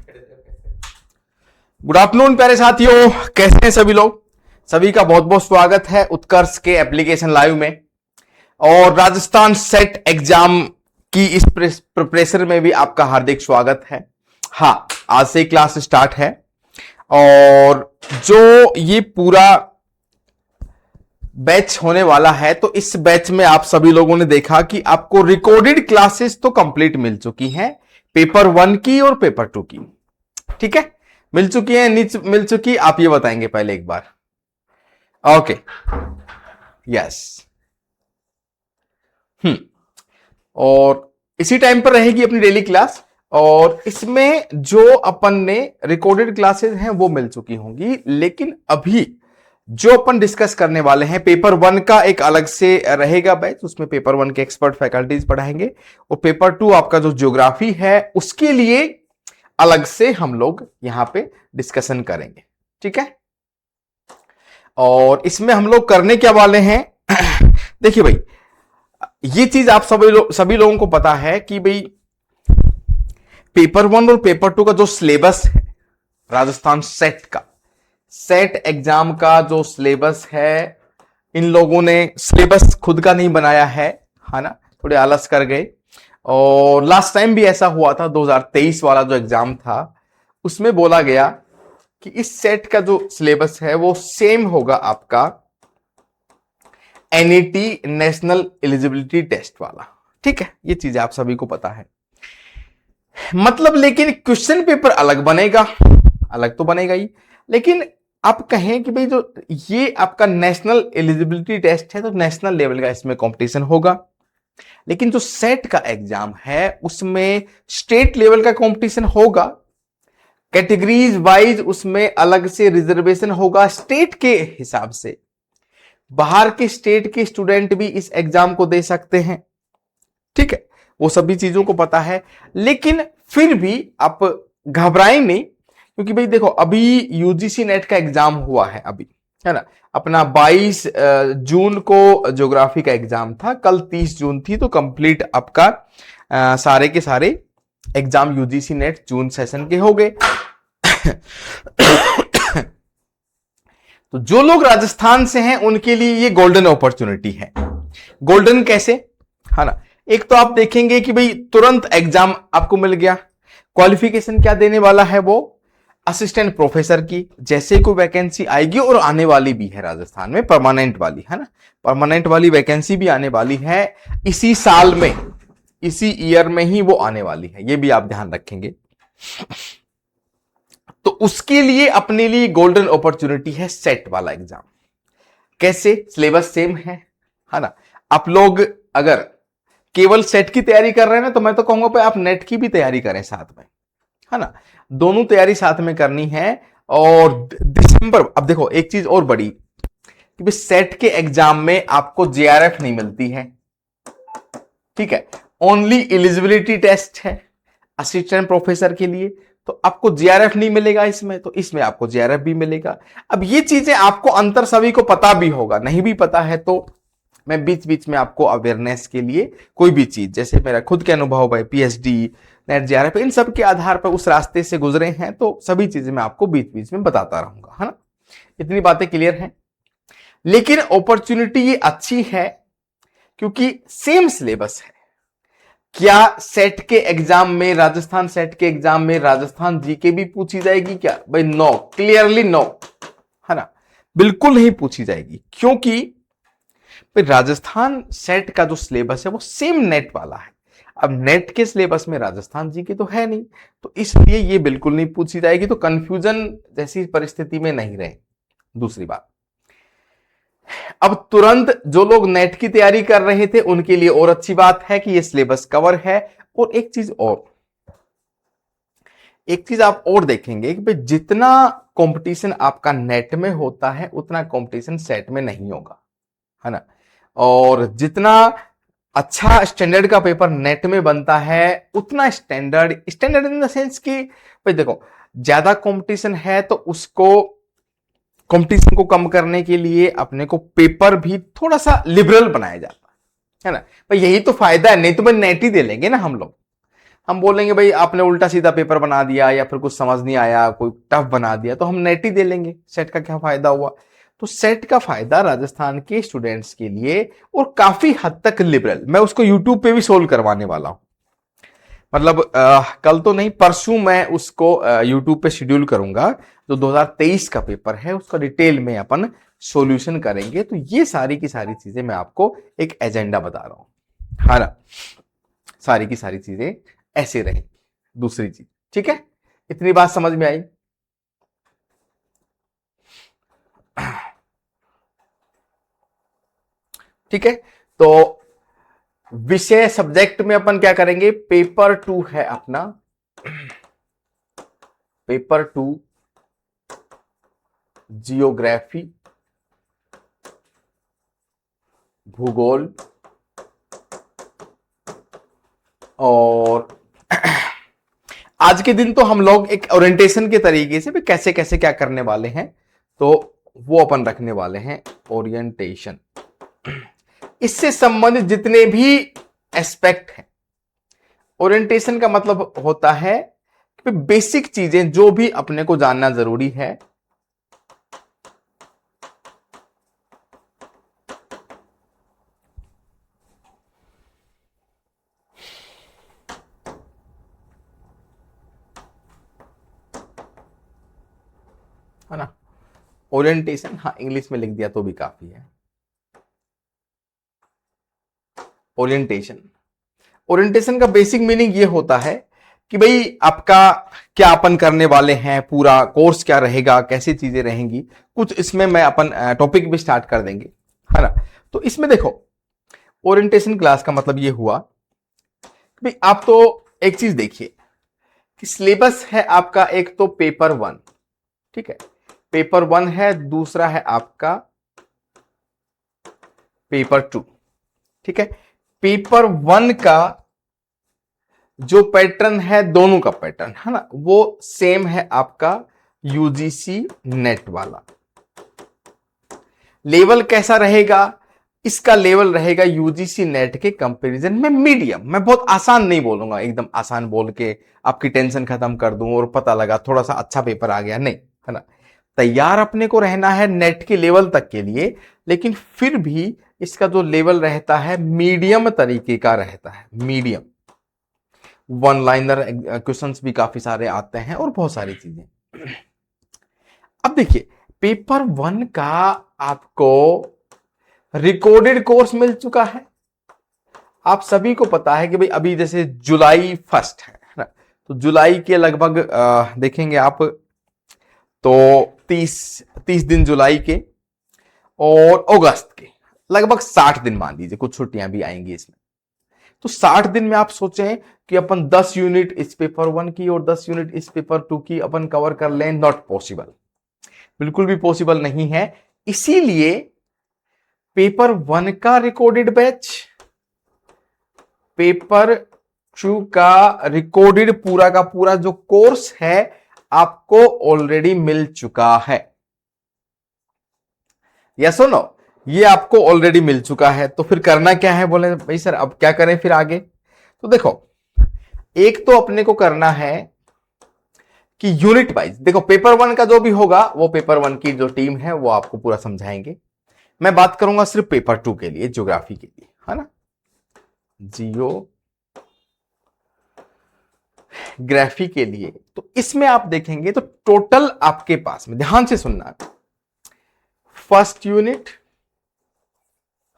Good afternoon प्यारे साथियों, कैसे हैं सभी लोग। सभी का बहुत बहुत स्वागत है उत्कर्ष के एप्लीकेशन लाइव में। और राजस्थान सेट एग्जाम की इस प्रिपरेशन में भी आपका हार्दिक स्वागत है। हाँ, आज से क्लास स्टार्ट है और जो ये पूरा बैच होने वाला है, तो इस बैच में आप सभी लोगों ने देखा कि आपको रिकॉर्डेड क्लासेस तो कंप्लीट मिल चुकी हैं, पेपर 1 की और पेपर 2 की। ठीक है, मिल चुकी है, नीचे मिल चुकी, आप ये बताएंगे पहले एक बार। Okay, yes. और इसी टाइम पर रहेगी अपनी डेली क्लास, और इसमें जो अपन ने रिकॉर्डेड क्लासेस हैं वो मिल चुकी होंगी। लेकिन अभी जो अपन डिस्कस करने वाले हैं, पेपर 1 का एक अलग से रहेगा बैच, उसमें पेपर 1 के एक्सपर्ट फैकल्टीज पढ़ाएंगे, और पेपर 2 आपका जो ज्योग्राफी है उसके लिए अलग से हम लोग यहां पे डिस्कशन करेंगे। ठीक है, और इसमें हम लोग करने क्या वाले हैं देखिए भाई, ये चीज आप सभी लोगों को पता है कि भाई पेपर 1 और पेपर 2 का जो सिलेबस है, राजस्थान सेट का, सेट एग्जाम का जो सिलेबस है, इन लोगों ने सिलेबस खुद का नहीं बनाया है ना, थोड़े आलस कर गए। और लास्ट टाइम भी ऐसा हुआ था, 2023 वाला जो एग्जाम था उसमें बोला गया कि इस सेट का जो सिलेबस है वो सेम होगा आपका एनईटी नेशनल एलिजिबिलिटी टेस्ट वाला। ठीक है, ये चीज आप सभी को पता है, मतलब लेकिन क्वेश्चन पेपर अलग बनेगा, अलग तो बनेगा ही। लेकिन आप कहें कि भाई जो ये आपका नेशनल एलिजिबिलिटी टेस्ट है तो नेशनल लेवल का इसमें कंपटीशन होगा, लेकिन जो सेट का एग्जाम है उसमें स्टेट लेवल का कंपटीशन होगा, कैटेगरीज वाइज उसमें अलग से रिजर्वेशन होगा स्टेट के हिसाब से। बाहर के स्टेट के स्टूडेंट भी इस एग्जाम को दे सकते हैं। ठीक है, वो सभी चीजों को पता है, लेकिन फिर भी आप घबराएं नहीं, क्योंकि भाई देखो अभी यूजीसी नेट का एग्जाम हुआ है अभी, है ना, अपना 22 जून को ज्योग्राफी का एग्जाम था, कल 30 जून थी, तो कंप्लीट आपका सारे के सारे एग्जाम यूजीसी नेट जून सेशन के हो गए। तो जो लोग राजस्थान से हैं उनके लिए ये गोल्डन अपॉर्चुनिटी है। गोल्डन कैसे, है ना, एक तो आप देखेंगे कि भाई तुरंत एग्जाम आपको मिल गया। क्वालिफिकेशन क्या देने वाला है वो, असिस्टेंट प्रोफेसर की जैसे कोई वैकेंसी आएगी, और आने वाली भी है राजस्थान में परमानेंट वाली, है ना, परमानेंट वाली वैकेंसी भी आने वाली है इसी साल में, इसी ईयर में ही वो आने वाली है, ये भी आप ध्यान रखेंगे। तो उसके लिए अपने लिए गोल्डन अपॉर्चुनिटी है सेट वाला एग्जाम। कैसे, सिलेबस सेम है ना। आप लोग अगर केवल सेट की तैयारी कर रहे हैं ना, तो मैं तो कहूंगा भाई आप नेट की भी तैयारी करें साथ में, है ना, दोनों तैयारी साथ में करनी है। और दिसंबर, अब देखो एक चीज और बड़ी कि सेट के एग्जाम में आपको जेआरएफ नहीं मिलती है। ठीक है, ओनली एलिजिबिलिटी टेस्ट है असिस्टेंट प्रोफेसर के लिए, तो आपको जेआरएफ नहीं मिलेगा इसमें, तो इसमें आपको जेआरएफ भी मिलेगा। अब ये चीजें आपको अंतर सभी को पता भी होगा, नहीं भी पता है तो मैं बीच बीच में आपको अवेयरनेस के लिए कोई भी चीज, जैसे मेरा खुद के अनुभव है, पीएचडी, नेट, जेआरएफ, इन सब के आधार पर उस रास्ते से गुजरे हैं, तो सभी चीजें मैं आपको बीच बीच में बताता रहूंगा, है ना। इतनी बातें क्लियर हैं। लेकिन अपॉर्चुनिटी ये अच्छी है क्योंकि सेम सिलेबस है। क्या सेट के एग्जाम में, राजस्थान सेट के एग्जाम में राजस्थान जीके भी पूछी जाएगी क्या? भाई नो, क्लियरली नो, है ना, बिल्कुल नहीं पूछी जाएगी, क्योंकि राजस्थान सेट का जो सिलेबस है वो सेम नेट वाला है। अब नेट के सिलेबस में राजस्थान जी की तो है नहीं, तो इसलिए ये बिल्कुल नहीं पूछी जाएगी, तो कंफ्यूजन जैसी परिस्थिति में नहीं रहे। दूसरी बात, अब तुरंत जो लोग नेट की तैयारी कर रहे थे उनके लिए और अच्छी बात है कि ये सिलेबस कवर है। और एक चीज आप और देखेंगे कि जितना कंपटीशन आपका नेट में होता है उतना कंपटीशन सेट में नहीं होगा, है ना। और जितना अच्छा स्टैंडर्ड का पेपर नेट में बनता है उतना स्टैंडर्ड इन द सेंस कि भाई देखो ज्यादा कंपटीशन है तो उसको, कंपटीशन को कम करने के लिए अपने को पेपर भी थोड़ा सा लिबरल बनाया जाता है ना। भाई यही तो फायदा है, नहीं तो भाई नेट ही दे लेंगे ना हम लोग, हम बोलेंगे भाई आपने उल्टा सीधा पेपर बना दिया या फिर कुछ समझ नहीं आया, कोई टफ बना दिया, तो हम नेट ही दे लेंगे। सेट का क्या फायदा हुआ? तो सेट का फायदा राजस्थान के स्टूडेंट्स के लिए और काफी हद तक लिबरल, मैं उसको यूट्यूब पे भी सोल्व करवाने वाला हूं। मतलब कल तो नहीं, परसों मैं उसको यूट्यूब पे शेड्यूल करूंगा। जो 2023 का पेपर है उसका डिटेल में अपन सॉल्यूशन करेंगे। तो ये सारी की सारी चीजें मैं आपको एक एजेंडा बता रहा हूं, है ना। सारी की सारी चीजें ऐसे रहेंगी। दूसरी चीज, ठीक है, इतनी बात समझ में आई? ठीक है, तो विषय सब्जेक्ट में अपन क्या करेंगे? पेपर 2 है अपना, पेपर 2 जियोग्राफी, भूगोल और आज के दिन तो हम लोग एक ओरिएंटेशन के तरीके से भी कैसे कैसे क्या करने वाले हैं, तो वो अपन रखने वाले हैं ओरिएंटेशन। इससे संबंधित जितने भी एस्पेक्ट हैं, ओरिएंटेशन का मतलब होता है कि बेसिक चीजें जो भी अपने को जानना जरूरी है, है ना। ओरिएंटेशन, हाँ इंग्लिश में लिख दिया तो भी काफी है। ओरिएंटेशन, ओरिएंटेशन का बेसिक मीनिंग ये होता है कि भाई आपका क्या अपन करने वाले हैं, पूरा कोर्स क्या रहेगा, कैसी चीजें रहेंगी, कुछ इसमें मैं अपन टॉपिक भी स्टार्ट कर देंगे, है ना। तो इसमें देखो, ओरिएंटेशन क्लास का मतलब ये हुआ कि भाई आप तो एक चीज देखिए कि सिलेबस है आपका, एक तो पेपर 1, ठीक है, पेपर 1 है, दूसरा है आपका पेपर 2, ठीक है। पेपर 1 का जो पैटर्न है, दोनों का पैटर्न है ना, वो सेम है आपका यूजीसी नेट वाला। लेवल कैसा रहेगा? इसका लेवल रहेगा यूजीसी नेट के कंपैरिजन में मीडियम। मैं बहुत आसान नहीं बोलूंगा, एकदम आसान बोल के आपकी टेंशन खत्म कर दूं और पता लगा थोड़ा सा अच्छा पेपर आ गया, नहीं, है ना। तैयार अपने को रहना है नेट के लेवल तक के लिए, लेकिन फिर भी इसका जो लेवल रहता है मीडियम तरीके का रहता है, मीडियम। वन लाइनर क्वेश्चंस भी काफी सारे आते हैं और बहुत सारी चीजें। अब देखिए, पेपर 1 का आपको रिकॉर्डेड कोर्स मिल चुका है। आप सभी को पता है कि भाई अभी जैसे जुलाई 1 है ना, तो जुलाई के लगभग देखेंगे आप तो 30 दिन जुलाई के और अगस्त के लगभग 60 दिन मान लीजिए, कुछ छुट्टियां भी आएंगी इसमें। तो 60 दिन में आप सोचें कि अपन 10 यूनिट इस पेपर 1 की और 10 यूनिट इस पेपर 2 की अपन कवर कर लें, नॉट पॉसिबल, बिल्कुल भी पॉसिबल नहीं है। इसीलिए पेपर 1 का रिकॉर्डेड बैच, पेपर 2 का रिकॉर्डेड पूरा का पूरा जो कोर्स है आपको ऑलरेडी मिल चुका है। यस और नो? ये आपको ऑलरेडी मिल चुका है। तो फिर करना क्या है? बोले भाई सर अब क्या करें फिर आगे? तो देखो, एक तो अपने को करना है कि यूनिट वाइज देखो, पेपर 1 का जो भी होगा वो पेपर 1 की जो टीम है वो आपको पूरा समझाएंगे। मैं बात करूंगा सिर्फ पेपर 2 के लिए, ज्योग्राफी के लिए, है ना, जियोग्राफी के लिए। तो इसमें आप देखेंगे तो टोटल आपके पास में, ध्यान से सुनना, फर्स्ट यूनिट,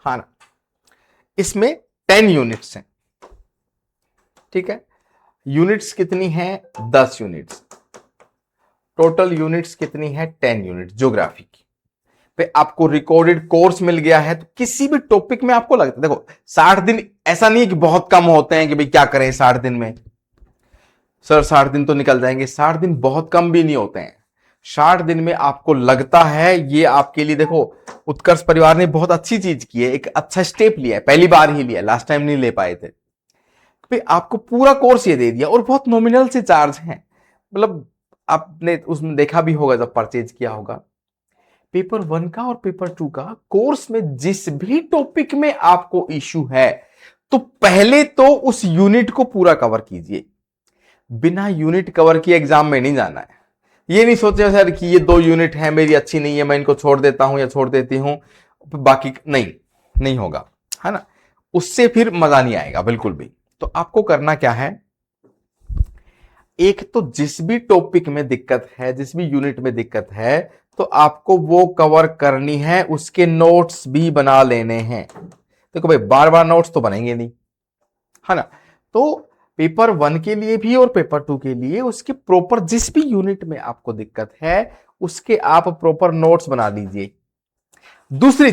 हाँ ना, इसमें 10 यूनिट्स हैं, ठीक है। यूनिट्स कितनी है? 10 यूनिट्स। टोटल यूनिट्स कितनी है? 10 यूनिट ज्योग्राफी की। पे आपको रिकॉर्डेड कोर्स मिल गया है। तो किसी भी टॉपिक में आपको लगता है, देखो 60 दिन ऐसा नहीं है कि बहुत कम होते हैं कि भाई क्या करें 60 दिन में, सर 60 दिन तो निकल जाएंगे। 60 दिन बहुत कम भी नहीं होते हैं। 60 दिन में आपको लगता है ये आपके लिए, देखो उत्कर्ष परिवार ने बहुत अच्छी चीज की है, एक अच्छा स्टेप लिया है, पहली बार ही लिया, लास्ट टाइम नहीं ले पाए थे। भाई आपको पूरा कोर्स ये दे दिया और बहुत नॉमिनल से चार्ज हैं। मतलब आपने उसमें देखा भी होगा जब परचेज किया होगा। पेपर 1 का और पेपर 2 का कोर्स में जिस भी टॉपिक में आपको इश्यू है, तो पहले तो उस यूनिट को पूरा कवर कीजिए। बिना यूनिट कवर किए एग्जाम में नहीं जाना है। ये नहीं सोचे सर कि ये 2 यूनिट है मेरी अच्छी नहीं है, मैं इनको छोड़ देता हूं या छोड़ देती हूं, बाकी नहीं, नहीं होगा, है ना, उससे फिर मजा नहीं आएगा बिल्कुल भी। तो आपको करना क्या है, एक तो जिस भी टॉपिक में दिक्कत है, जिस भी यूनिट में दिक्कत है, तो आपको वो कवर करनी है, उसके नोट्स भी बना लेने हैं। देखो भाई बार बार नोट्स तो बनेंगे नहीं, है ना, तो पेपर 1 के लिए भी और पेपर 2 के लिए उसके प्रॉपर जिस भी यूनिट में आपको दिक्कत है उसके आप प्रॉपर नोट्स बना लीजिए। दूसरी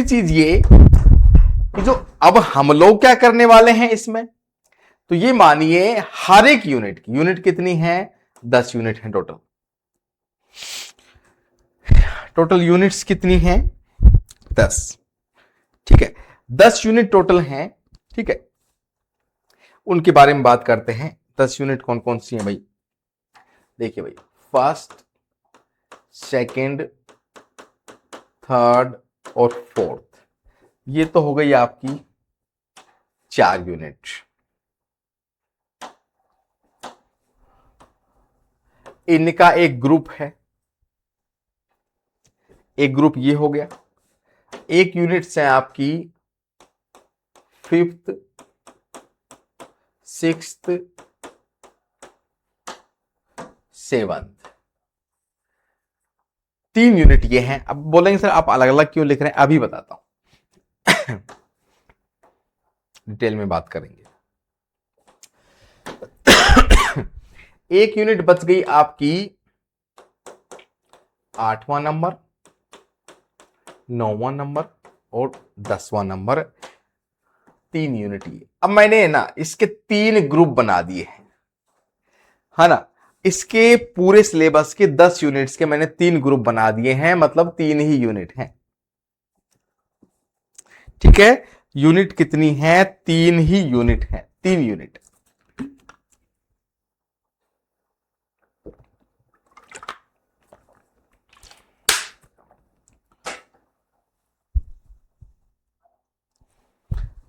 चीज ये कि जो अब हम लोग क्या करने वाले हैं इसमें, तो ये मानिए हर एक यूनिट कितनी है, 10 यूनिट है टोटल यूनिट्स कितनी है, 10, ठीक है, 10 यूनिट टोटल हैं, ठीक है। उनके बारे में बात करते हैं, 10 यूनिट कौन कौन सी हैं भाई। देखिए भाई, फर्स्ट, सेकंड, थर्ड और फोर्थ, ये तो हो गई आपकी 4 यूनिट। इनका एक ग्रुप है, एक ग्रुप ये हो गया। एक यूनिट्स है आपकी फिफ्थ, सिक्स्थ, सेवंथ, 3 यूनिट ये हैं। अब बोलेंगे सर आप अलग अलग क्यों लिख रहे हैं, अभी बताता हूं डिटेल में बात करेंगे। एक यूनिट बच गई आपकी 8वां नंबर, 9वां नंबर और 10वां नंबर, 3 यूनिट ये। अब मैंने ना इसके 3 ग्रुप बना दिए हैं, है ना, इसके पूरे सिलेबस के 10 यूनिट्स के मैंने 3 ग्रुप बना दिए हैं, मतलब 3 ही यूनिट हैं, ठीक है। यूनिट कितनी है, 3 ही यूनिट है, 3 यूनिट।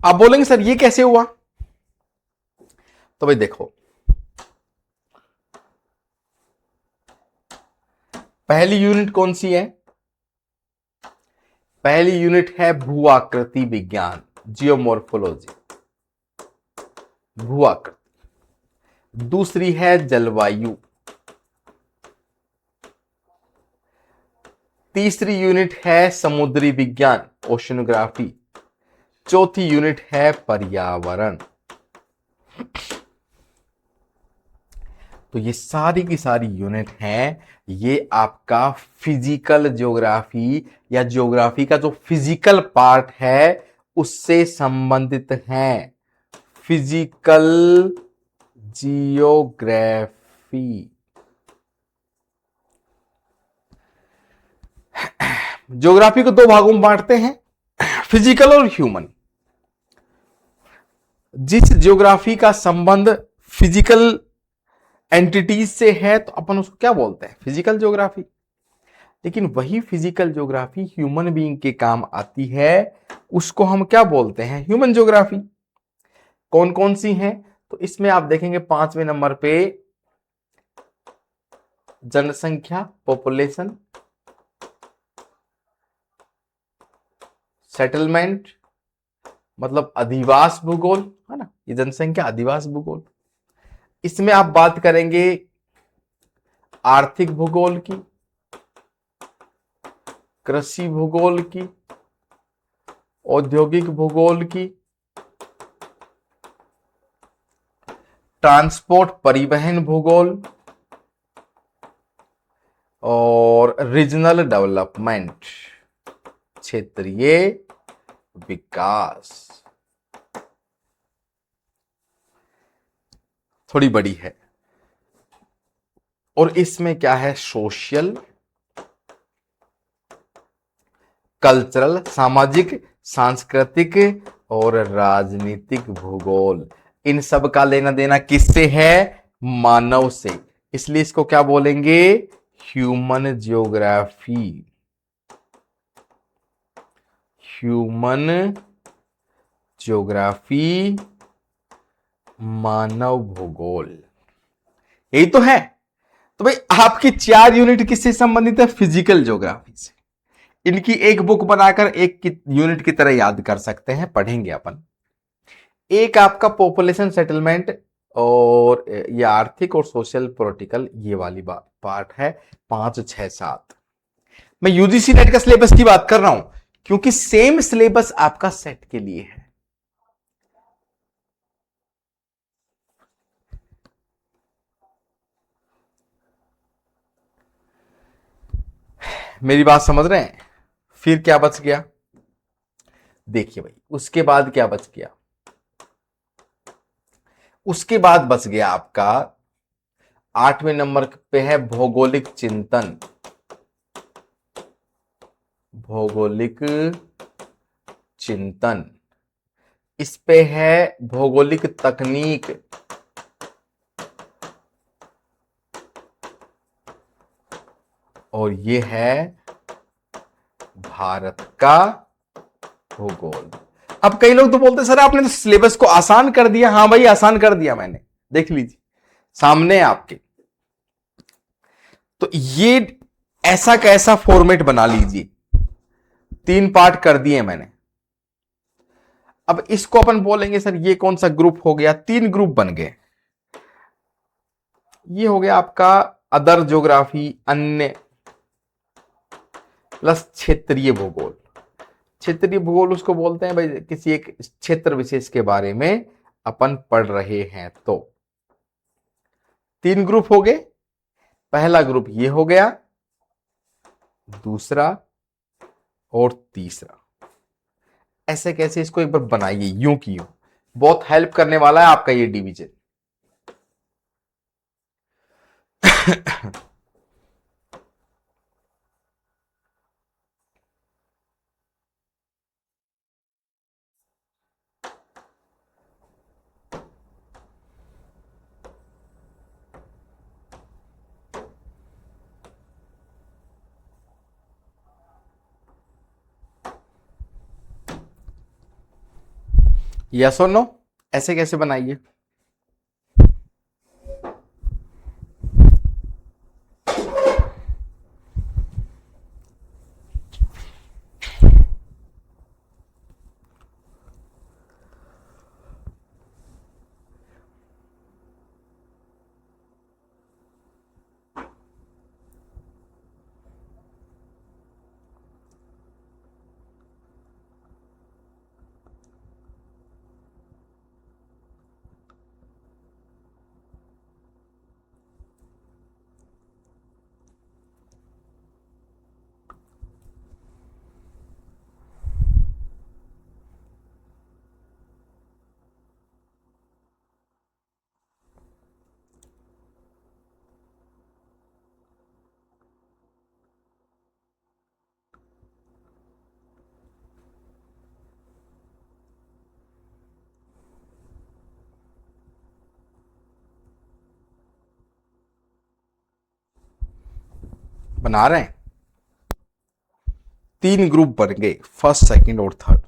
आप बोलेंगे सर ये कैसे हुआ, तो भाई देखो, पहली यूनिट कौन सी है, पहली यूनिट है भू आकृति विज्ञान, जियोमॉर्फोलॉजी, भू आकृति। दूसरी है जलवायु, तीसरी यूनिट है समुद्री विज्ञान, ओशनोग्राफी। चौथी यूनिट है पर्यावरण। तो ये सारी की सारी यूनिट हैं, ये आपका फिजिकल ज्योग्राफी या ज्योग्राफी का जो फिजिकल पार्ट है उससे संबंधित हैं, फिजिकल जियोग्राफी। ज्योग्राफी को 2 भागों में बांटते हैं, फिजिकल और ह्यूमन। जिस ज्योग्राफी का संबंध फिजिकल एंटिटीज से है तो अपन उसको क्या बोलते हैं, फिजिकल ज्योग्राफी। लेकिन वही फिजिकल ज्योग्राफी ह्यूमन बीइंग के काम आती है, उसको हम क्या बोलते हैं, ह्यूमन ज्योग्राफी। कौन कौन सी हैं, तो इसमें आप देखेंगे 5वें नंबर पे जनसंख्या, पॉपुलेशन, सेटलमेंट मतलब अधिवास भूगोल, है ना, ये जनसंख्या अधिवास भूगोल। इसमें आप बात करेंगे आर्थिक भूगोल की, कृषि भूगोल की, औद्योगिक भूगोल की, ट्रांसपोर्ट परिवहन भूगोल और रीजनल डेवलपमेंट, क्षेत्रीय विकास। थोड़ी बड़ी है। और इसमें क्या है, सोशल, कल्चरल, सामाजिक, सांस्कृतिक और राजनीतिक भूगोल। इन सब का लेना देना किससे है, मानव से, इसलिए इसको क्या बोलेंगे, ह्यूमन ज्योग्राफी, ह्यूमन ज्योग्राफी मानव भूगोल, यही तो है। तो भाई आपकी 4 यूनिट किससे संबंधित है? फिजिकल ज्योग्राफी से। इनकी एक बुक बनाकर एक यूनिट की तरह याद कर सकते हैं, पढ़ेंगे अपन। एक आपका पॉपुलेशन सेटलमेंट और ये आर्थिक और सोशल पॉलिटिकल, ये वाली पार्ट है 5, 6, 7। मैं यूजीसी नेट का सिलेबस की बात कर रहा हूं क्योंकि सेम सिलेबस आपका सेट के लिए है। मेरी बात समझ रहे हैं? फिर क्या बच गया? देखिए भाई, उसके बाद क्या बच गया? उसके बाद बच गया आपका 8वें नंबर पे है भौगोलिक चिंतन। भौगोलिक चिंतन। इस पे है भौगोलिक तकनीक। और ये है भारत का भूगोल। अब कई लोग तो बोलते सर आपने तो सिलेबस को आसान कर दिया। हाँ भाई, आसान कर दिया मैंने, देख लीजिए सामने आपके। तो ये ऐसा कैसा फॉर्मेट बना लीजिए, 3 पार्ट कर दिए मैंने। अब इसको अपन बोलेंगे सर ये कौन सा ग्रुप हो गया? 3 ग्रुप बन गए। ये हो गया आपका अदर ज्योग्राफी, अन्य, प्लस क्षेत्रीय भूगोल। क्षेत्रीय भूगोल उसको बोलते हैं भाई किसी एक क्षेत्र विशेष के बारे में अपन पढ़ रहे हैं। तो 3 ग्रुप हो गए। पहला ग्रुप ये हो गया, दूसरा और तीसरा। ऐसे कैसे? इसको एक बार बनाइए यूं की यूं, बहुत हेल्प करने वाला है आपका ये डिवीजन। यस और नो? ऐसे कैसे बनाइए? बना रहे हैं। 3 ग्रुप बन गए, फर्स्ट, सेकंड और थर्ड।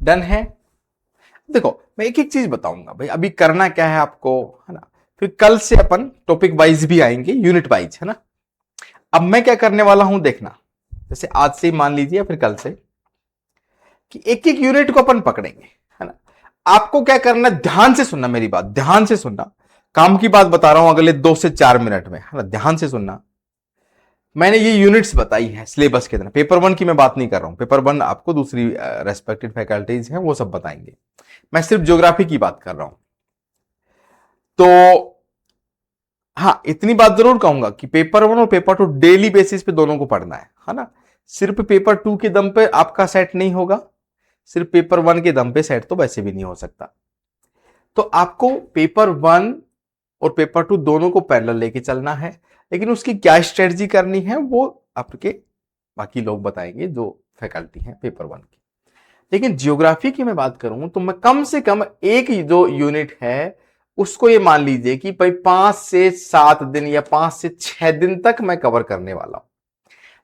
डन है। देखो मैं एक एक चीज बताऊंगा भाई, अभी करना क्या है आपको, है ना? फिर कल से अपन टॉपिक वाइज भी आएंगे, यूनिट वाइज, है ना? अब मैं क्या करने वाला हूं देखना, जैसे आज से मान लीजिए फिर कल से, कि एक एक यूनिट को अपन पकड़ेंगे, है ना? आपको क्या करना, ध्यान से सुनना मेरी बात, ध्यान से सुनना। काम की बात बता रहा हूं अगले 2 से 4 मिनट में, है ना? ध्यान से सुनना। मैंने ये यूनिट्स बताई हैं सिलेबस के तरह। पेपर 1 की मैं बात नहीं कर रहा हूं, पेपर 1 आपको दूसरी रेस्पेक्टेड फैकल्टीज हैं वो सब बताएंगे। मैं सिर्फ ज्योग्राफी की बात कर रहा हूं। तो हाँ, इतनी बात जरूर कहूंगा कि पेपर 1 और पेपर 2 डेली बेसिस पे दोनों को पढ़ना है ना? सिर्फ पेपर 2 के दम पे आपका सेट नहीं होगा, सिर्फ पेपर 1 के दम पे सेट तो वैसे भी नहीं हो सकता। तो आपको पेपर 1 और पेपर 2 दोनों को पैरेलल लेके चलना है, लेकिन उसकी क्या स्ट्रेटजी करनी है वो आपके बाकी लोग बताएंगे जो फैकल्टी हैं पेपर 1 की। लेकिन ज्योग्राफी की मैं बात करूं तो मैं कम से कम एक जो यूनिट है उसको ये मान लीजिए कि भाई 5 से 7 दिन या 5 से 6 दिन तक मैं कवर करने वाला हूं।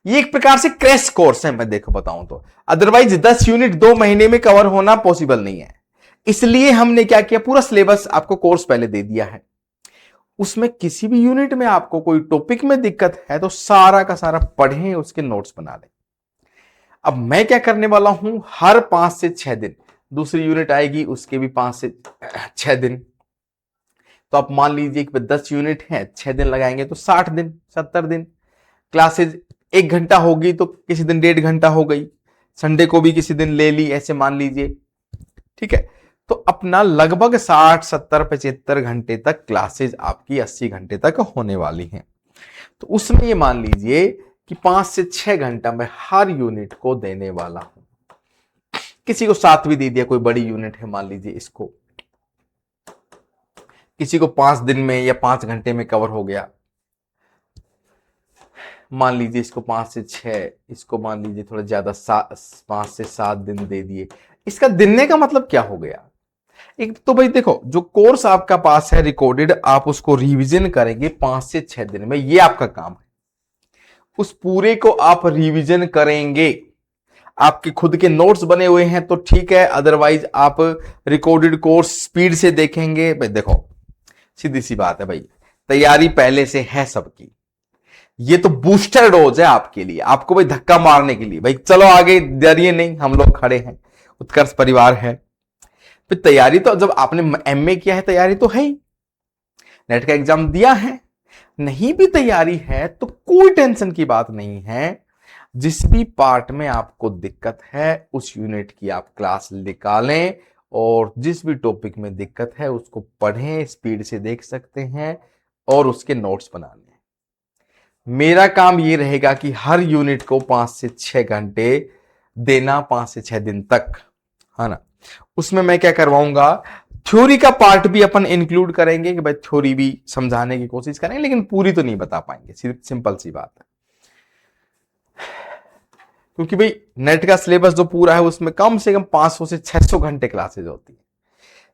ये एक प्रकार से क्रैश कोर्स है, मैं देखो बताऊं तो। अदरवाइज 10 यूनिट 2 महीने में कवर होना पॉसिबल नहीं है। इसलिए हमने क्या किया, पूरा सिलेबस आपको कोर्स पहले दे दिया है। उसमें किसी भी यूनिट में आपको कोई टॉपिक में दिक्कत है तो सारा का सारा पढ़ें, उसके नोट्स बना लें। अब मैं क्या करने वाला हूं, हर 5 से 6 दिन दूसरी यूनिट आएगी, उसके भी 5 से 6 दिन। तो आप मान लीजिए कि 10 यूनिट है, 6 दिन लगाएंगे तो 60 दिन, 70 दिन। क्लासेज 1 घंटा होगी तो किसी दिन 1.5 घंटा हो गई, संडे को भी किसी दिन ले ली, ऐसे मान लीजिए। ठीक है, तो अपना लगभग 60, 70, 75 घंटे तक क्लासेज आपकी 80 घंटे तक होने वाली हैं। तो उसमें ये मान लीजिए कि 5 से 6 घंटा मैं हर यूनिट को देने वाला हूं। किसी को 7 भी दे दिया, कोई बड़ी यूनिट है मान लीजिए, इसको किसी को 5 दिन में या 5 घंटे में कवर हो गया, मान लीजिए इसको 5 से 6, इसको मान लीजिए थोड़ा ज्यादा 5 से 7 दिन दे दिए। इसका देने का मतलब क्या हो गया, एक तो भाई देखो जो कोर्स आपका पास है रिकॉर्डेड, आप उसको रिवीजन करेंगे 5 से 6 दिन में, ये आपका काम है। उस पूरे को आप रिवीजन करेंगे। आपके खुद के नोट्स बने हुए हैं तो ठीक है, अदरवाइज आप रिकॉर्डेड कोर्स स्पीड से देखेंगे। भाई देखो सीधी सी बात है भाई, तैयारी पहले से है सबकी, ये तो बूस्टर डोज है आपके लिए, आपको भाई धक्का मारने के लिए, भाई चलो आगे, डरिए नहीं, हम लोग खड़े हैं, उत्कर्ष परिवार है। फिर तैयारी तो जब आपने एमए किया है तैयारी तो है ही, नेट का एग्जाम दिया है, नहीं भी तैयारी है तो कोई टेंशन की बात नहीं है। जिस भी पार्ट में आपको दिक्कत है उस यूनिट की आप क्लास निकालें, और जिस भी टॉपिक में दिक्कत है उसको पढ़ें, स्पीड से देख सकते हैं और उसके नोट्स बना लें। मेरा काम ये रहेगा कि हर यूनिट को 5 से 6 घंटे देना, 5 से 6 दिन तक, है ना। उसमें मैं क्या करवाऊंगा, थ्योरी का पार्ट भी अपन इंक्लूड करेंगे कि भाई थ्योरी भी समझाने की कोशिश करेंगे, लेकिन पूरी तो नहीं बता पाएंगे, सिर्फ सिंपल सी बात है। क्योंकि भाई नेट का सिलेबस जो पूरा है उसमें कम से कम 500 से 600 घंटे क्लासेज होती है।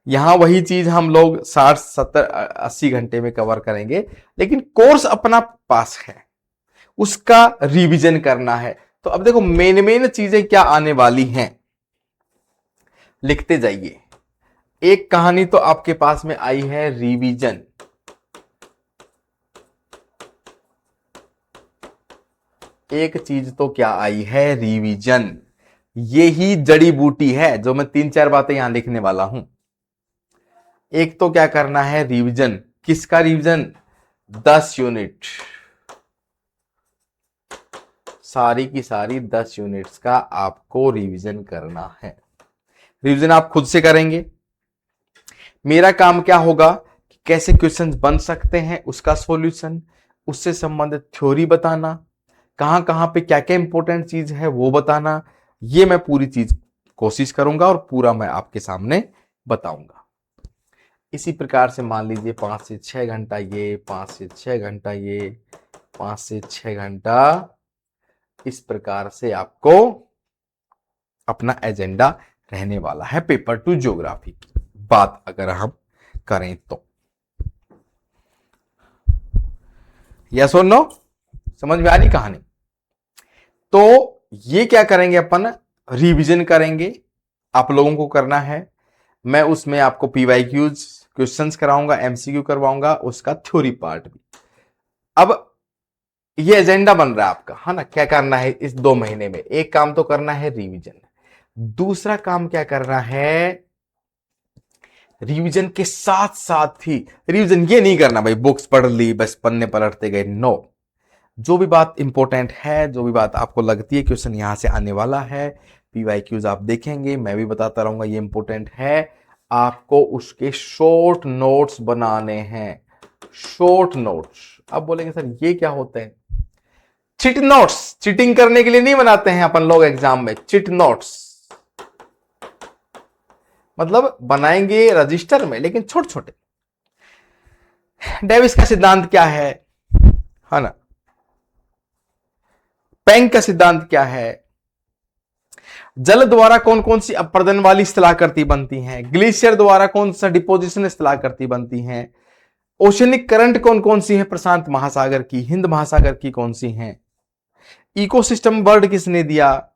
यहां वही चीज हम लोग 60, 70, 80 घंटे में कवर करेंगे, लेकिन कोर्स अपना पास है, उसका रिवीजन करना है। तो अब देखो मेन चीजें क्या आने वाली हैं, लिखते जाइए। एक कहानी तो आपके पास में आई है रिवीजन, एक चीज तो क्या आई है, रिवीजन। ये ही जड़ी बूटी है जो मैं 3-4 बातें यहां लिखने वाला हूं। एक तो क्या करना है, रिवीजन। किसका रिवीजन, 10 यूनिट, सारी की सारी 10 यूनिट्स का आपको रिवीजन करना है। रिवीजन आप खुद से करेंगे। मेरा काम क्या होगा, कैसे क्वेश्चंस बन सकते हैं उसका सॉल्यूशन, उससे संबंधित थ्योरी बताना, कहां कहां पे क्या क्या इंपॉर्टेंट चीज है वो बताना। ये मैं पूरी चीज कोशिश करूंगा और पूरा मैं आपके सामने बताऊंगा। इसी प्रकार से मान लीजिए 5 से 6 घंटा ये, 5 से 6 घंटा ये, 5 से 6 घंटा, इस प्रकार से आपको अपना एजेंडा रहने वाला है पेपर 2 ज्योग्राफी की बात अगर हम करें तो। यस और नो, समझ में आ रही कहानी। तो ये क्या करेंगे अपन, रिवीजन करेंगे, आप लोगों को करना है। मैं उसमें आपको पीवाईक्यूज क्वेश्चंस कराऊंगा, एमसीक्यू करवाऊंगा, उसका थ्योरी पार्ट भी। अब ये एजेंडा बन रहा है आपका, है ना। क्या करना है इस 2 महीने में, एक काम तो करना है रिवीजन, दूसरा काम क्या करना है, रिवीजन के साथ साथ ही, रिवीजन ये नहीं करना भाई बुक्स पढ़ ली बस पन्ने पलटते गए, नो। जो भी बात इंपॉर्टेंट है, जो भी बात आपको लगती है क्वेश्चन यहां से आने वाला है, पीवाईक्यूज आप देखेंगे, मैं भी बताता रहूंगा ये इंपॉर्टेंट है, आपको उसके शॉर्ट नोट्स बनाने हैं। शॉर्ट नोट्स, आप बोलेंगे सर ये क्या होते हैं, चिट नोट्स। चीटिंग करने के लिए नहीं बनाते हैं अपन लोग एग्जाम में चिट नोट्स, मतलब बनाएंगे रजिस्टर में लेकिन छोटे छोटे। डेविस का सिद्धांत क्या है ना। पेंग का सिद्धांत क्या है। जल द्वारा कौन कौन सी अपरदन वाली स्थलाकृति बनती हैं। ग्लेशियर द्वारा कौन सा डिपोजिशन स्थलाकृति बनती हैं। ओशनिक करंट कौन कौन सी है, प्रशांत महासागर की, हिंद महासागर की कौन सी हैं। इकोसिस्टम वर्ड किसने दिया,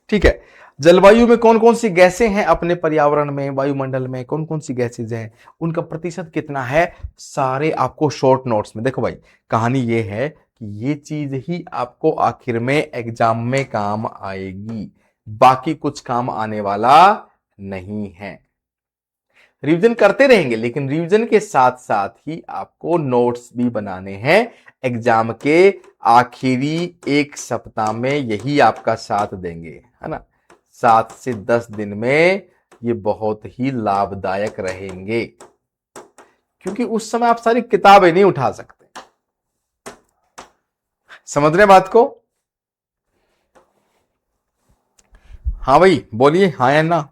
ठीक है। जलवायु में कौन कौन सी गैसें हैं अपने पर्यावरण में, वायुमंडल में कौन कौन सी गैसेज हैं, उनका प्रतिशत कितना है, सारे आपको शॉर्ट नोट्स में। देखो भाई कहानी ये है कि ये चीज ही आपको आखिर में एग्जाम में काम आएगी, बाकी कुछ काम आने वाला नहीं है। रिवीजन करते रहेंगे लेकिन रिवीजन के साथ साथ ही आपको नोट्स भी बनाने हैं। एग्जाम के आखिरी एक सप्ताह में यही आपका साथ देंगे, है ना। 7 से 10 दिन में ये बहुत ही लाभदायक रहेंगे, क्योंकि उस समय आप सारी किताबें नहीं उठा सकते। समझ रहे बात को। हाँ भाई बोलिए, हाँ या ना।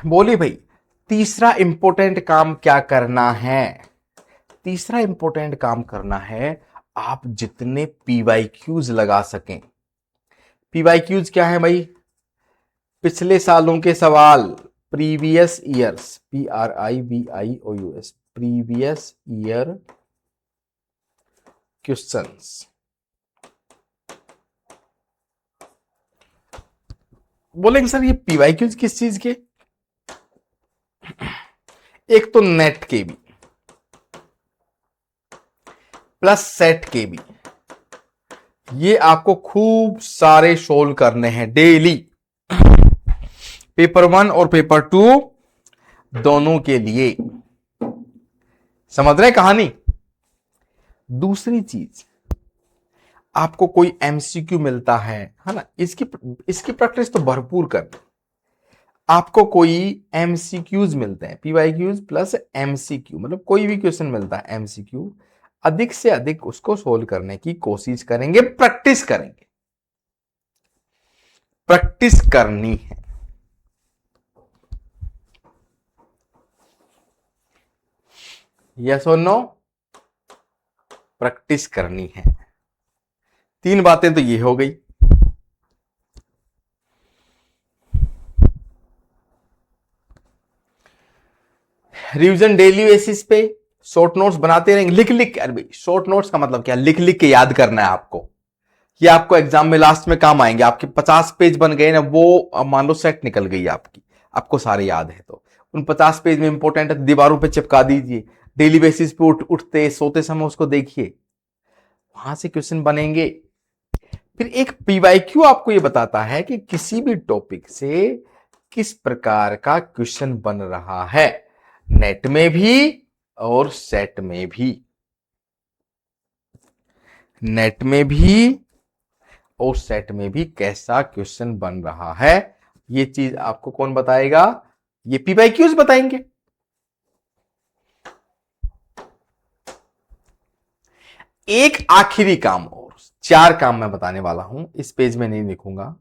बोलिए भाई, तीसरा इंपॉर्टेंट काम क्या करना है। तीसरा इंपॉर्टेंट काम करना है, आप जितने पीवाईक्यूज लगा सकें। पीवाईक्यूज क्या है भाई, पिछले सालों के सवाल, previous years, PRIVIOUS, previous year questions. बोलेंगे सर ये पीवाईक्यूज किस चीज के, एक तो नेट के भी प्लस सेट के भी, ये आपको खूब सारे सोल्व करने हैं डेली, पेपर 1 और पेपर 2 दोनों के लिए। समझ रहे कहानी। दूसरी चीज, आपको कोई एमसीक्यू मिलता है ना, इसकी प्रैक्टिस तो भरपूर करनी। आपको कोई एमसीक्यूज मिलते हैं, पीवाईक्यूज प्लस एमसीक्यू, मतलब कोई भी क्वेश्चन मिलता है एमसीक्यू, अधिक से अधिक उसको सोल्व करने की कोशिश करेंगे, प्रैक्टिस करेंगे, प्रैक्टिस करनी है। यस और नो, प्रैक्टिस करनी है। 3 बातें तो ये हो गई। रिवीजन डेली बेसिस पे, शॉर्ट नोट्स बनाते रहेंगे, लिख लिख के। अरे भाई शॉर्ट नोट्स का मतलब क्या, लिख लिख के याद करना है आपको। ये आपको एग्जाम में लास्ट में काम आएंगे। आपके 50 पेज बन गए ना, वो मान लो सेट निकल गई आपकी, आपको सारे याद है, तो उन 50 पेज में इंपॉर्टेंट है, दीवारों पे चिपका दीजिए। डेली बेसिस पे उठते सोते समय उसको देखिए, वहां से क्वेश्चन बनेंगे। फिर एक पीवाईक्यू आपको ये बताता है कि किसी भी टॉपिक से किस प्रकार का क्वेश्चन बन रहा है, नेट में भी और सेट में भी। नेट में भी और सेट में भी कैसा क्वेश्चन बन रहा है, ये चीज आपको कौन बताएगा, ये पीवाईक्यूज बताएंगे। एक आखिरी काम और, 4 काम मैं बताने वाला हूं, इस पेज में नहीं लिखूंगा।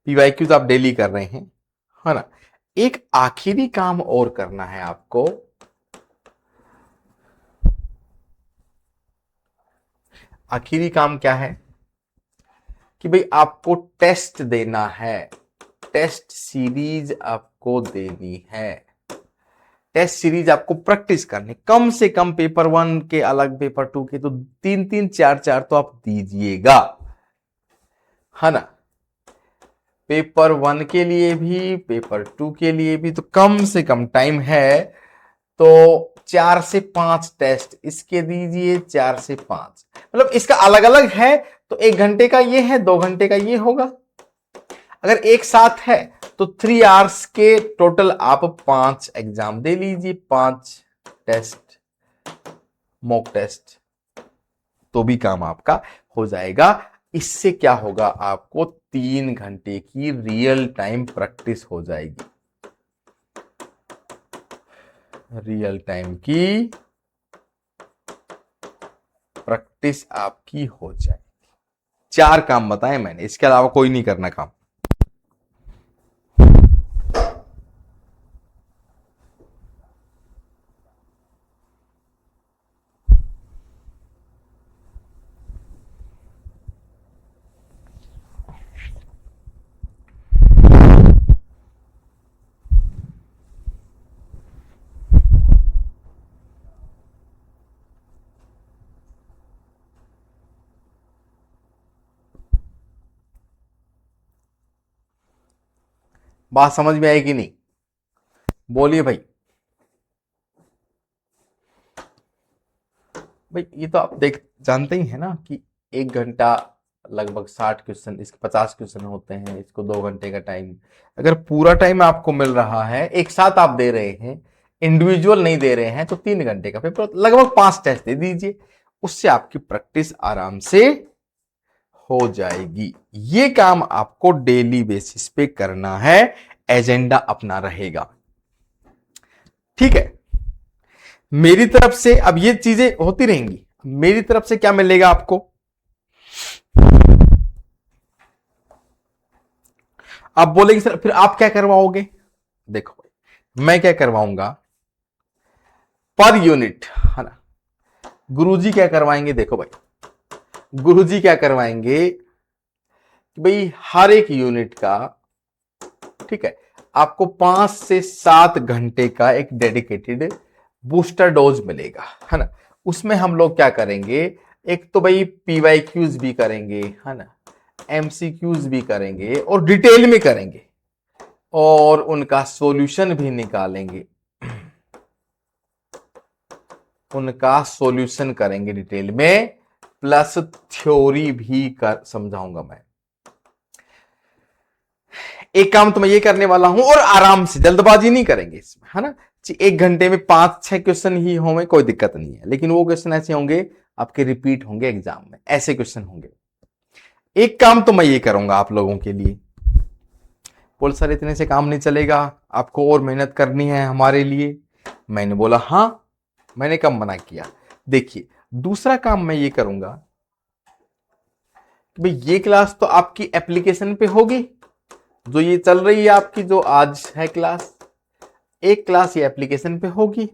पीवाईक्यूज आप डेली कर रहे हैं, है ना। एक आखिरी काम और करना है आपको। आखिरी काम क्या है कि भाई आपको टेस्ट देना है, टेस्ट सीरीज आपको देनी है। टेस्ट सीरीज आपको प्रैक्टिस करनी, कम से कम पेपर 1 के अलग, पेपर 2 के तो 3-3 4-4 तो आप दीजिएगा, है ना, पेपर 1 के लिए भी, पेपर 2 के लिए भी, तो कम से कम टाइम है तो 4 से 5 टेस्ट इसके दीजिए, 4 से 5, मतलब इसका अलग अलग है तो 1 घंटे का ये है, 2 घंटे का ये होगा। अगर एक साथ है तो 3 आवर्स के टोटल आप 5 एग्जाम दे लीजिए, 5 टेस्ट, मॉक टेस्ट, तो भी काम आपका हो जाएगा। इससे क्या होगा, आपको 3 घंटे की रियल टाइम प्रैक्टिस हो जाएगी, रियल टाइम की प्रैक्टिस आपकी हो जाएगी। 4 काम बताए मैंने, इसके अलावा कोई नहीं करना काम। बात समझ में आएगी नहीं, बोलिए भाई। भाई ये तो आप देख जानते ही है ना कि 1 घंटा लगभग 60 क्वेश्चन, इसके 50 क्वेश्चन होते हैं, इसको 2 घंटे का टाइम। अगर पूरा टाइम आपको मिल रहा है, एक साथ आप दे रहे हैं, इंडिविजुअल नहीं दे रहे हैं, तो 3 घंटे का पेपर, लगभग 5 टेस्ट दे दीजिए, उससे आपकी प्रैक्टिस आराम से हो जाएगी। ये काम आपको डेली बेसिस पे करना है, एजेंडा अपना रहेगा, ठीक है। मेरी तरफ से अब ये चीजें होती रहेंगी, मेरी तरफ से क्या मिलेगा आपको, आप बोलेंगे सर फिर आप क्या करवाओगे, देखो भाई मैं क्या करवाऊंगा, पर यूनिट, है ना, गुरुजी क्या करवाएंगे, देखो भाई गुरुजी क्या करवाएंगे कि भाई हर एक यूनिट का, ठीक है, आपको 5 से 7 घंटे का एक डेडिकेटेड बूस्टर डोज मिलेगा, है ना। उसमें हम लोग क्या करेंगे, एक तो भाई पीवाईक्यूज भी करेंगे, है ना, एमसीक्यूज भी करेंगे और डिटेल में करेंगे, और उनका सॉल्यूशन भी निकालेंगे, उनका सॉल्यूशन करेंगे डिटेल में, प्लस थ्योरी भी कर समझाऊंगा मैं। एक काम तो मैं ये करने वाला हूं, और आराम से, जल्दबाजी नहीं करेंगे इसमें, है ना। 1 घंटे में 5-6 क्वेश्चन ही होंगे, कोई दिक्कत नहीं है, लेकिन वो क्वेश्चन ऐसे होंगे आपके रिपीट होंगे एग्जाम में, ऐसे क्वेश्चन होंगे। एक काम तो मैं ये करूंगा आप लोगों के लिए, बोल सर इतने से काम नहीं चलेगा, आपको और मेहनत करनी है हमारे लिए। मैंने बोला हाँ, मैंने कब मना किया। देखिए दूसरा काम मैं ये करूंगा कि भाई ये क्लास तो आपकी एप्लीकेशन पे होगी, जो ये चल रही है आपकी, जो आज है क्लास, एक क्लास ये एप्लीकेशन पे होगी,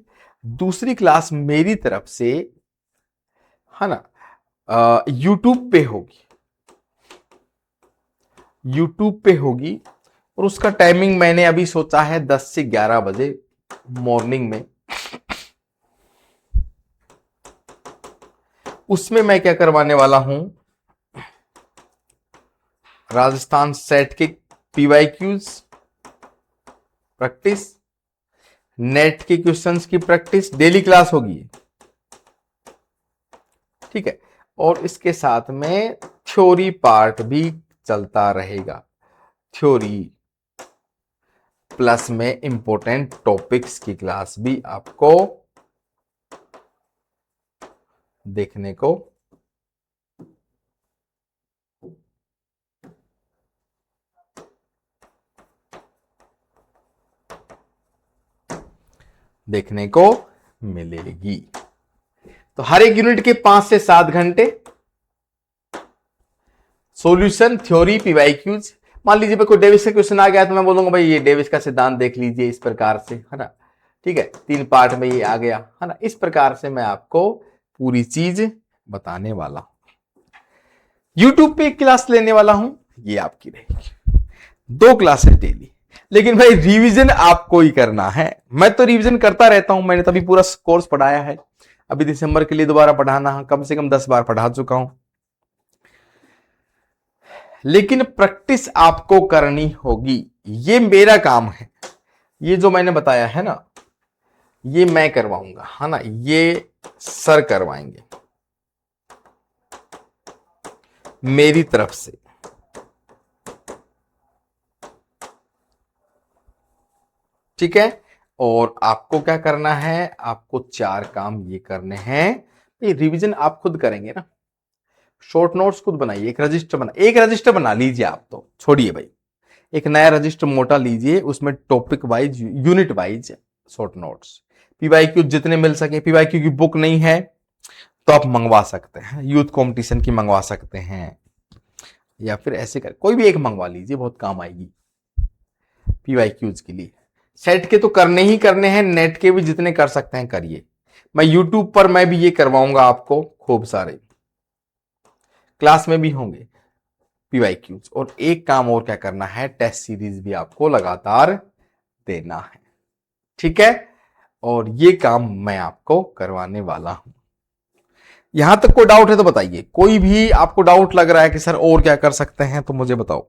दूसरी क्लास मेरी तरफ से, है ना, यूट्यूब पे होगी, यूट्यूब पे होगी, और उसका टाइमिंग मैंने अभी सोचा है 10 से 11 बजे मॉर्निंग में। उसमें मैं क्या करवाने वाला हूं, राजस्थान सेट के पीवाईक्यूज प्रैक्टिस, नेट के क्वेश्चंस की प्रैक्टिस, डेली क्लास होगी, ठीक है, और इसके साथ में थ्योरी पार्ट भी चलता रहेगा, थ्योरी प्लस में इंपॉर्टेंट टॉपिक्स की क्लास भी आपको देखने को मिलेगी। तो हर एक यूनिट के 5 से 7 घंटे, सॉल्यूशन, थ्योरी, पीवाईक्यूज। मान लीजिए कोई डेविस का क्वेश्चन आ गया तो मैं बोलूंगा भाई ये डेविस का सिद्धांत देख लीजिए इस प्रकार से, है ना, ठीक है, 3 पार्ट में ये आ गया, है ना। इस प्रकार से मैं आपको पूरी चीज बताने वाला हूं। यूट्यूब पे एक क्लास लेने वाला हूं, ये आपकी रहेगी, 2 क्लासेस डेली। लेकिन भाई रिवीजन आपको ही करना है, मैं तो रिवीजन करता रहता हूं, मैंने तभी पूरा कोर्स पढ़ाया है, अभी दिसंबर के लिए दोबारा पढ़ाना है, कम से कम 10 बार पढ़ा चुका हूं। लेकिन प्रैक्टिस आपको करनी होगी। ये मेरा काम है, ये जो मैंने बताया है ना, ये मैं करवाऊंगा, है ना, ये सर करवाएंगे मेरी तरफ से। ठीक है, और आपको क्या करना है, आपको 4 काम ये करने हैं। ये रिवीजन आप खुद करेंगे ना, शॉर्ट नोट्स खुद बनाइए, एक रजिस्टर बना लीजिए आप, तो छोड़िए भाई, एक नया रजिस्टर मोटा लीजिए, उसमें topic wise, unit wise short notes, PYQ जितने मिल सके। पीवाईक्यू की बुक नहीं है तो आप मंगवा सकते हैं, यूथ कंपटीशन की मंगवा सकते हैं, या फिर ऐसे कर कोई भी एक मंगवा लीजिए, बहुत काम आएगी पीवाईक्यूज के लिए। सेट के तो करने ही करने हैं, नेट के भी जितने कर सकते हैं करिए। मैं यूट्यूब पर मैं भी ये करवाऊंगा आपको, खूब सारे क्लास में भी होंगे पीवाईक्यूज। और एक काम और क्या करना है, टेस्ट सीरीज भी आपको लगातार देना है। ठीक है, और ये काम मैं आपको करवाने वाला हूं। यहां तक कोई डाउट है तो बताइए, कोई भी आपको डाउट लग रहा है कि सर और क्या कर सकते हैं, तो मुझे बताओ।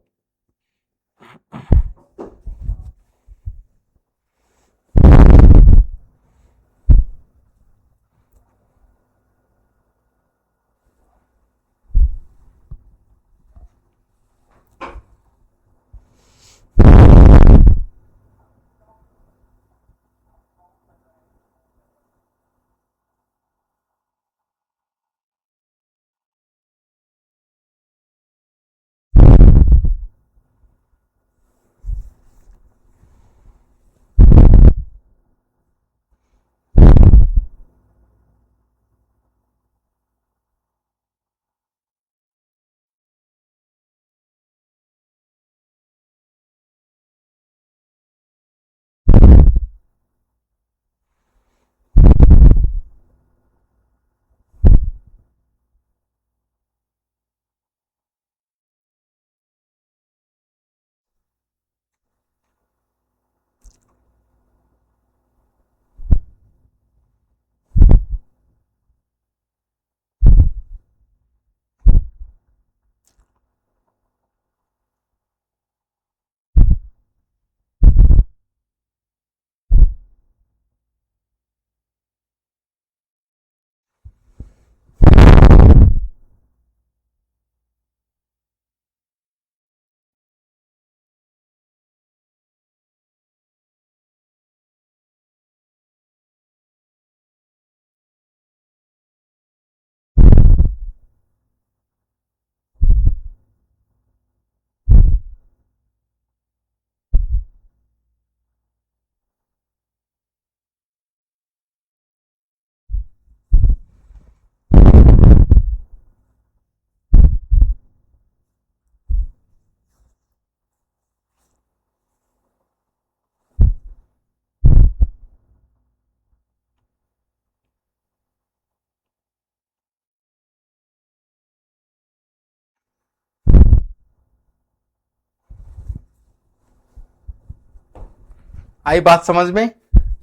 आई बात समझ में,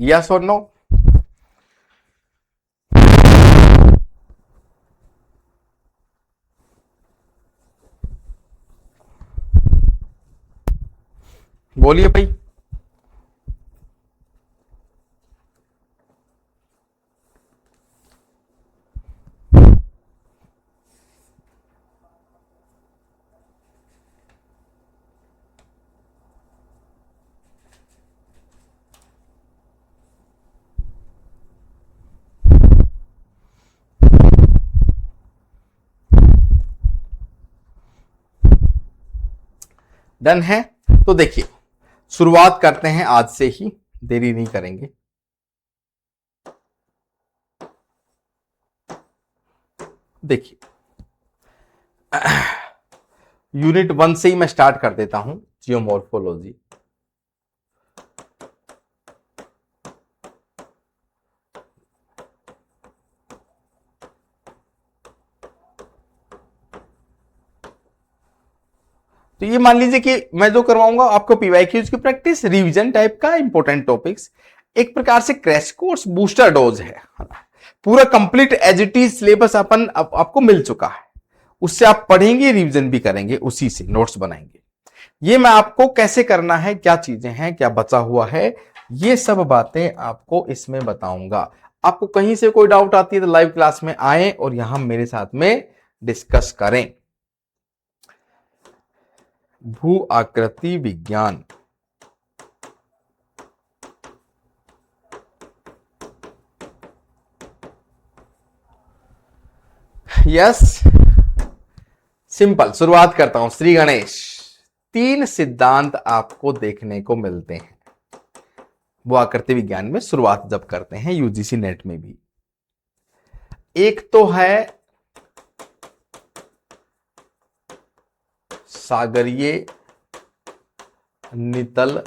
यस और नो? बोलिए भाई। डन है, तो देखिए शुरुआत करते हैं आज से ही, देरी नहीं करेंगे। देखिए यूनिट 1 से ही मैं स्टार्ट कर देता हूं, जियोमॉर्फोलॉजी। तो ये मान लीजिए कि मैं जो करवाऊंगा आपको पीवाईक्यूज की प्रैक्टिस, रिवीजन टाइप का इंपॉर्टेंट टॉपिक्स, एक प्रकार से क्रैश कोर्स बूस्टर डोज है। पूरा complete as it is syllabus अपन आपको मिल चुका है, उससे आप पढ़ेंगे, रिवीजन भी करेंगे, उसी से नोट्स बनाएंगे। ये मैं आपको कैसे करना है, क्या चीजें हैं, क्या बचा हुआ है, ये सब बातें आपको इसमें बताऊंगा। आपको कहीं से कोई डाउट आती है तो लाइव क्लास में आए और यहां मेरे साथ में डिस्कस करें। भू आकृति विज्ञान, यस, सिंपल शुरुआत करता हूं। श्री गणेश, 3 सिद्धांत आपको देखने को मिलते हैं वो आकृति विज्ञान में शुरुआत जब करते हैं यूजीसी नेट में भी। एक तो है सागरीय नितल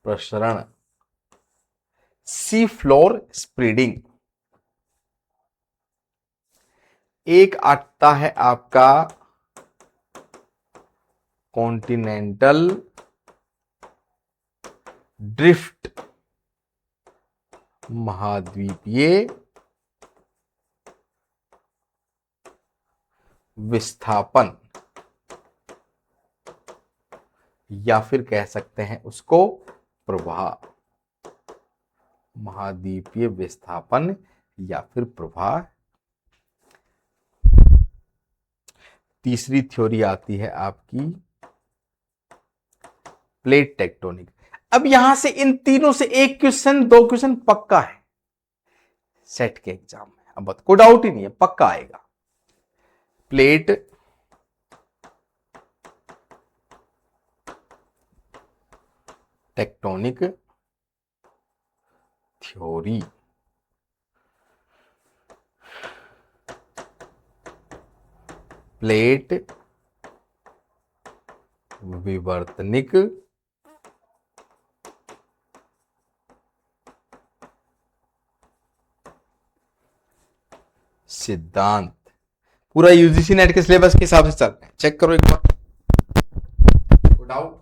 प्रसरण, सी फ्लोर स्प्रेडिंग। एक आता है आपका कॉन्टिनेंटल ड्रिफ्ट, महाद्वीपीय विस्थापन, या फिर कह सकते हैं उसको प्रवाह, महाद्वीपीय विस्थापन या फिर प्रवाह। तीसरी थ्योरी आती है आपकी प्लेट टेक्टोनिक। अब यहां से इन तीनों से एक क्वेश्चन, 2 क्वेश्चन पक्का है सेट के एग्जाम में, अब कोई डाउट ही नहीं है, पक्का आएगा। प्लेट टेक्टोनिक थ्योरी, प्लेट विवर्तनिक सिद्धांत। पूरा यूजीसी नेट के सिलेबस के हिसाब से चल रहे हैं, चेक करो एक बार। डाउट?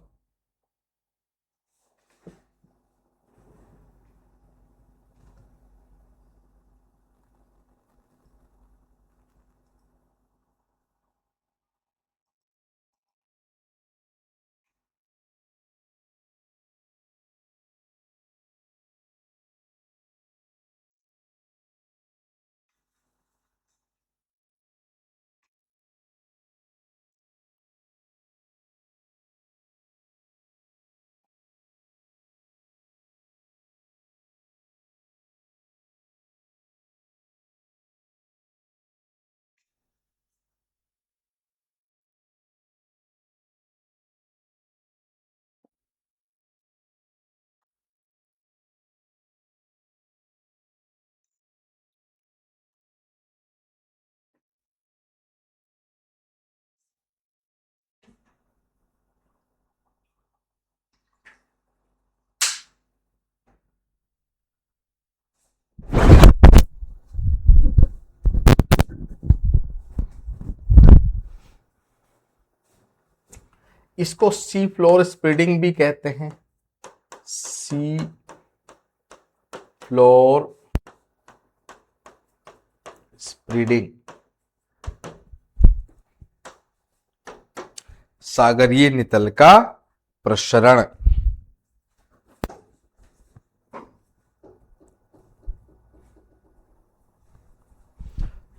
इसको सी फ्लोर स्प्रेडिंग भी कहते हैं, सी फ्लोर स्प्रेडिंग, सागरीय नितल का प्रसरण।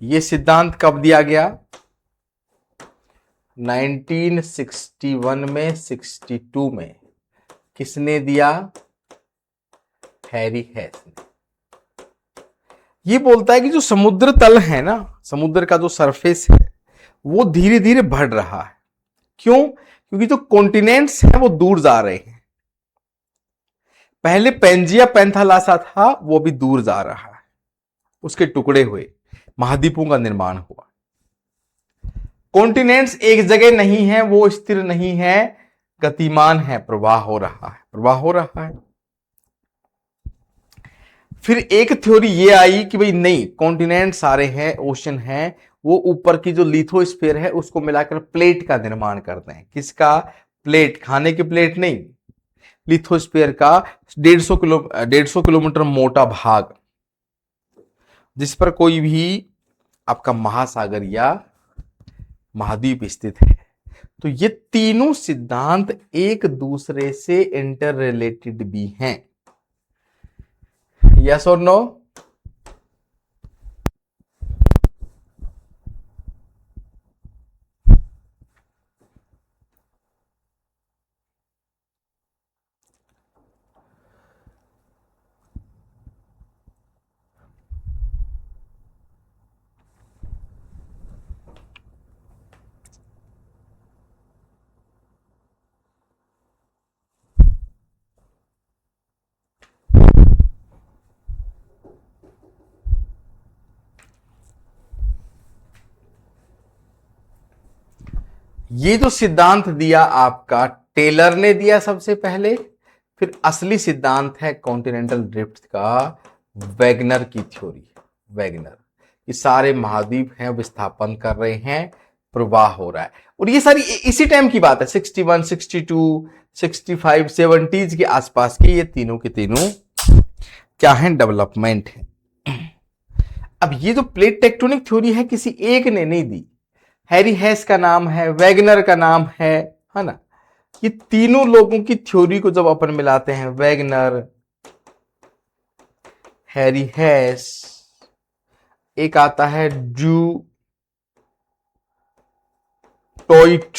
यह सिद्धांत कब दिया गया? 1961 में, 62 में। किसने दिया? हैरी हेस ने। ये बोलता है कि जो समुद्र तल है ना, समुद्र का जो सरफेस है वो धीरे धीरे बढ़ रहा है। क्यों? क्योंकि जो कॉन्टिनेंट्स हैं वो दूर जा रहे हैं। पहले पेंजिया पैंथालासा था, वो भी दूर जा रहा है, उसके टुकड़े हुए, महाद्वीपों का निर्माण हुआ। कॉन्टिनेंट्स एक जगह नहीं है, वो स्थिर नहीं है, गतिमान है, प्रवाह हो रहा है, प्रवाह हो रहा है। फिर एक थ्योरी ये आई कि भाई नहीं, कॉन्टिनेंट सारे हैं, ओशन है, वो ऊपर की जो लिथोस्फीयर है उसको मिलाकर प्लेट का निर्माण करते हैं। किसका? प्लेट, खाने की प्लेट नहीं, लिथोस्फीयर का 150 किलोमीटर मोटा भाग, जिस पर कोई भी आपका महासागर या महाद्वीप स्थित है। तो ये तीनों सिद्धांत एक दूसरे से इंटर रिलेटेड भी हैं। यस और नो? ये जो सिद्धांत दिया आपका टेलर ने दिया सबसे पहले, फिर असली सिद्धांत है कॉन्टिनेंटल ड्रिफ्ट का वैगनर की थ्योरी। वैगनर, ये सारे महाद्वीप हैं विस्थापन कर रहे हैं, प्रवाह हो रहा है। और ये सारी इसी टाइम की बात है, 61, 62, 65, 70s के आसपास के ये तीनों के तीनों क्या है, डेवलपमेंट है। अब ये जो प्लेट टेक्टोनिक थ्योरी है किसी एक ने नहीं दी, हैरी हेस का नाम है, वैगनर का नाम है ना। ये तीनों लोगों की थ्योरी को जब अपन मिलाते हैं, वैगनर, हैरी हेस, एक आता है ड्यू टॉइट,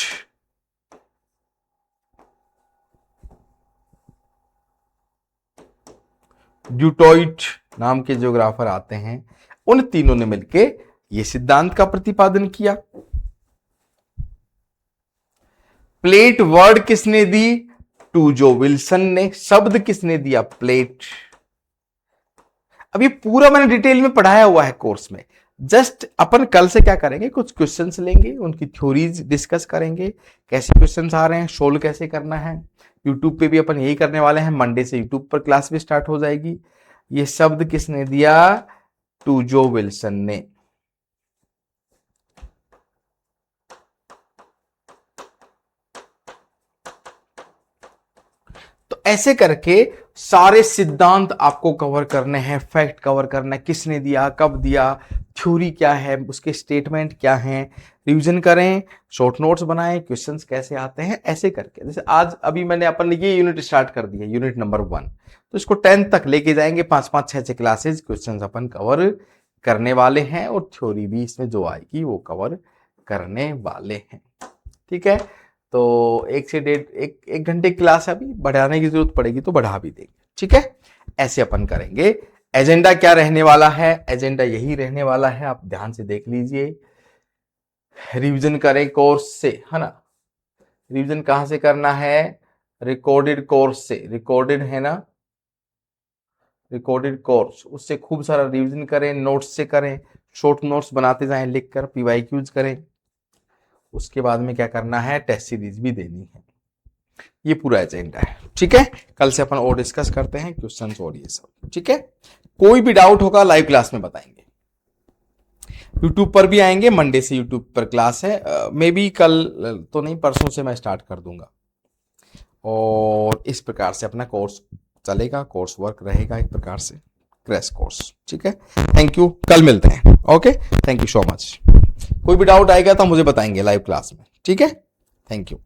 ड्यूटॉइट नाम के ज्योग्राफर आते हैं, उन तीनों ने मिलके ये सिद्धांत का प्रतिपादन किया। प्लेट वर्ड किसने दी? टूजो विल्सन ने। शब्द किसने दिया? प्लेट। अब ये पूरा मैंने डिटेल में पढ़ाया हुआ है कोर्स में। जस्ट अपन कल से क्या करेंगे, कुछ क्वेश्चंस लेंगे, उनकी थ्योरीज डिस्कस करेंगे, कैसे क्वेश्चंस आ रहे हैं, सोल्व कैसे करना है। यूट्यूब पे भी अपन यही करने वाले हैं, मंडे से यूट्यूब पर क्लास भी स्टार्ट हो जाएगी। ये शब्द किसने दिया? टूजो विल्सन ने। तो ऐसे करके सारे सिद्धांत आपको कवर करने हैं, फैक्ट कवर करना है, किसने दिया, कब दिया, थ्योरी क्या है, उसके स्टेटमेंट क्या हैं, रिवीजन करें, शॉर्ट नोट्स बनाएं, क्वेश्चंस कैसे आते हैं, ऐसे करके। जैसे आज अभी मैंने अपन ने ये यूनिट स्टार्ट कर दिया, यूनिट नंबर 1, तो इसको 10 तक लेके जाएंगे, 5-5, 6-6 क्लासेज क्वेश्चंस अपन कवर करने वाले हैं, और थ्योरी भी इसमें जो आएगी वो कवर करने वाले हैं। ठीक है, तो 1 से 1.5 घंटे की क्लास है, अभी बढ़ाने की जरूरत पड़ेगी तो बढ़ा भी देंगे। ठीक है, ऐसे अपन करेंगे। एजेंडा क्या रहने वाला है? एजेंडा यही रहने वाला है, आप ध्यान से देख लीजिए। रिवीजन करें कोर्स से, है ना। रिवीजन कहां से करना है? रिकॉर्डेड कोर्स से। रिकॉर्डेड है ना, रिकॉर्डेड कोर्स, उससे खूब सारा रिवीजन करें, नोट्स से करें, शॉर्ट नोट्स बनाते जाएं, लिखकर पीवाईक्यूज करें। उसके बाद में क्या करना है? टेस्ट सीरीज भी देनी है। ये पूरा एजेंडा है। ठीक है, कल से अपन और डिस्कस करते हैं क्वेश्चंस और ये सब। ठीक है, कोई भी डाउट होगा लाइव क्लास में बताएंगे। यूट्यूब पर भी आएंगे, मंडे से यूट्यूब पर क्लास है, मे बी कल तो नहीं, परसों से मैं स्टार्ट कर दूंगा। और इस प्रकार से अपना कोर्स चलेगा, कोर्स वर्क रहेगा एक प्रकार से, क्रैश कोर्स। ठीक है, थैंक यू, कल मिलते हैं। Okay, thank you so much. कोई भी डाउट आएगा तो मुझे बताएंगे लाइव क्लास में। ठीक है, थैंक यू।